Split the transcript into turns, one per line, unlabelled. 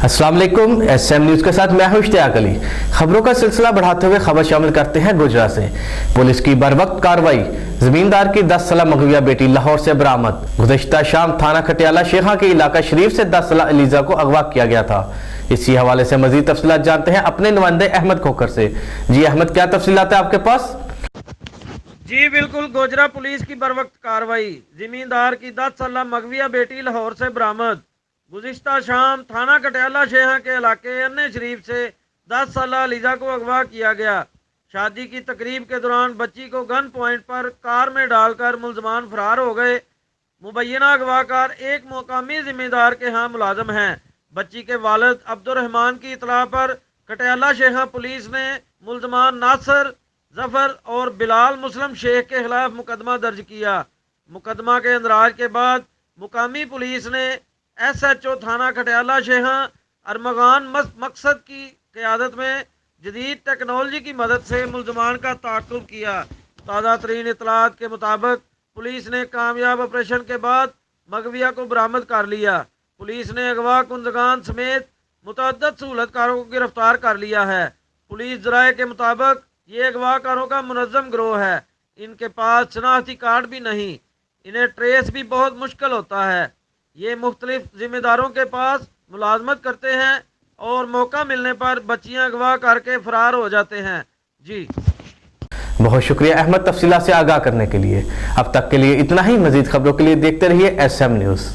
अस्सलाम वालेकुम। SM news के साथ मैं हूं इश्तियाक अली। खबरों का सिलसिला बढ़ाते हुए खबर शामिल करते हैं गुजरात से। पुलिस की बरवक्त कार्रवाई, जमींदार की 10 साल मगविया बेटी लाहौर से बरामद। गुज़श्ता शाम थाना खटियाला शेखा के इलाका शरीफ से 10 साल अलीजा को अगवा किया गया था। इसी हवाले से मजीद तफसीलात जानते हैं अपने नुमाइंदे अहमद खोकर से। जी अहमद, क्या तफसीलात है आपके पास?
जी बिल्कुल, गोजरा पुलिस की बरवक्त कार्रवाई, जमींदार की 10 साल मगविया बेटी लाहौर से बरामद। गुज़िश्ता शाम थाना कटियाला शेहा के इलाके अन्ने शरीफ से 10 साल अलीजा को अगवा किया गया। शादी की तकरीब के दौरान बच्ची को गन पॉइंट पर कार में डालकर मुलजमान फरार हो गए। मुबैना अगवाकार एक मुकामी जिम्मेदार के यहाँ मुलाजम हैं। बच्ची के वालिद अब्दुर्रहमान की इतला पर कटियाला शेहा पुलिस ने मुलजमान नासिर, जफर और बिलाल मुस्लिम शेख के खिलाफ मुकदमा दर्ज किया। मुकदमा के इंदराज के बाद मुकामी पुलिस ने SHO थाना कटियाला शेहा अरमगान मकसद की क़यादत में जदीद टेक्नोलॉजी की मदद से मुलजमान का ताक़ुब किया। ताज़ा तरीन इतलात के मुताबिक पुलिस ने कामयाब ऑपरेशन के बाद मगविया को बरामद कर लिया। पुलिस ने अगवा कुंदगान समेत मुतअद्दिद सहूलतकारों को गिरफ्तार कर लिया है। पुलिस ज़राए के मुताबिक ये अगवाकारों का मुनज़्ज़म गिरोह है। इनके पास शनाख्ती कार्ड भी नहीं, इन्हें ट्रेस भी बहुत मुश्किल होता है। ये मुख्तलिफ जिम्मेदारों के पास मुलाजमत करते हैं और मौका मिलने पर बच्चियां अगवा करके फरार हो जाते हैं। जी
बहुत शुक्रिया अहमद, तफसीलात से आगाह करने के लिए। अब तक के लिए इतना ही। मजीद खबरों के लिए देखते रहिए SM न्यूज़।